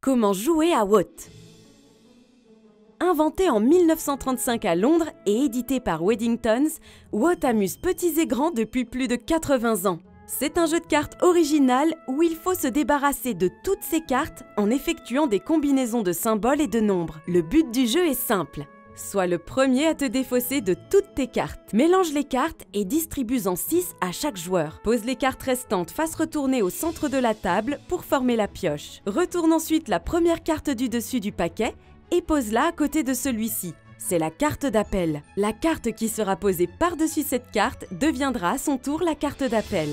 Comment jouer à What? Inventé en 1935 à Londres et édité par Weddingtons, What amuse petits et grands depuis plus de 80 ans. C'est un jeu de cartes original où il faut se débarrasser de toutes ces cartes en effectuant des combinaisons de symboles et de nombres. Le but du jeu est simple. Sois le premier à te défausser de toutes tes cartes. Mélange les cartes et distribue-en 6 à chaque joueur. Pose les cartes restantes face retournée au centre de la table pour former la pioche. Retourne ensuite la première carte du dessus du paquet et pose-la à côté de celui-ci. C'est la carte d'appel. La carte qui sera posée par-dessus cette carte deviendra à son tour la carte d'appel.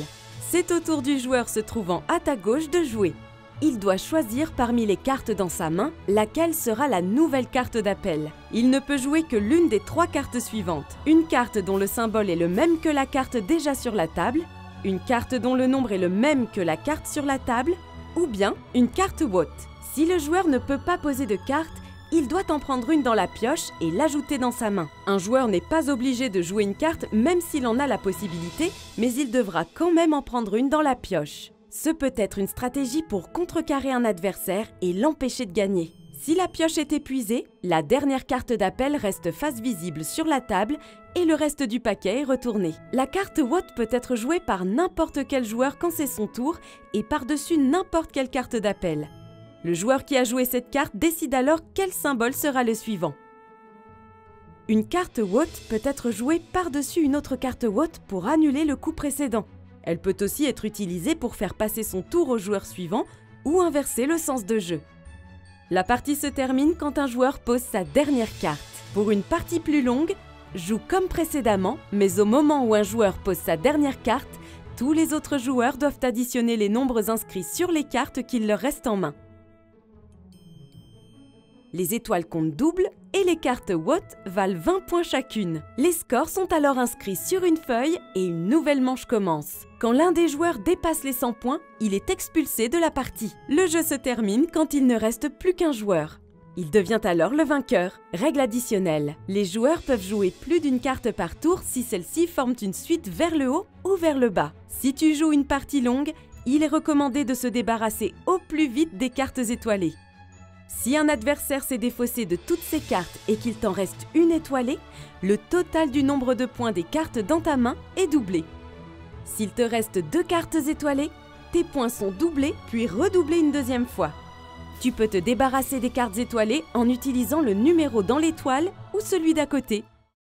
C'est au tour du joueur se trouvant à ta gauche de jouer. Il doit choisir parmi les cartes dans sa main laquelle sera la nouvelle carte d'appel. Il ne peut jouer que l'une des 3 cartes suivantes. Une carte dont le symbole est le même que la carte déjà sur la table, une carte dont le nombre est le même que la carte sur la table, ou bien une carte What. Si le joueur ne peut pas poser de carte, il doit en prendre une dans la pioche et l'ajouter dans sa main. Un joueur n'est pas obligé de jouer une carte même s'il en a la possibilité, mais il devra quand même en prendre une dans la pioche. Ce peut être une stratégie pour contrecarrer un adversaire et l'empêcher de gagner. Si la pioche est épuisée, la dernière carte d'appel reste face visible sur la table et le reste du paquet est retourné. La carte What peut être jouée par n'importe quel joueur quand c'est son tour et par-dessus n'importe quelle carte d'appel. Le joueur qui a joué cette carte décide alors quel symbole sera le suivant. Une carte What peut être jouée par-dessus une autre carte What pour annuler le coup précédent. Elle peut aussi être utilisée pour faire passer son tour au joueur suivant ou inverser le sens de jeu. La partie se termine quand un joueur pose sa dernière carte. Pour une partie plus longue, joue comme précédemment, mais au moment où un joueur pose sa dernière carte, tous les autres joueurs doivent additionner les nombres inscrits sur les cartes qu'il leur reste en main. Les étoiles comptent double et les cartes What valent 20 points chacune. Les scores sont alors inscrits sur une feuille et une nouvelle manche commence. Quand l'un des joueurs dépasse les 100 points, il est expulsé de la partie. Le jeu se termine quand il ne reste plus qu'un joueur. Il devient alors le vainqueur. Règle additionnelle. Les joueurs peuvent jouer plus d'une carte par tour si celles-ci forment une suite vers le haut ou vers le bas. Si tu joues une partie longue, il est recommandé de se débarrasser au plus vite des cartes étoilées. Si un adversaire s'est défaussé de toutes ses cartes et qu'il t'en reste une étoilée, le total du nombre de points des cartes dans ta main est doublé. S'il te reste 2 cartes étoilées, tes points sont doublés puis redoublés une deuxième fois. Tu peux te débarrasser des cartes étoilées en utilisant le numéro dans l'étoile ou celui d'à côté.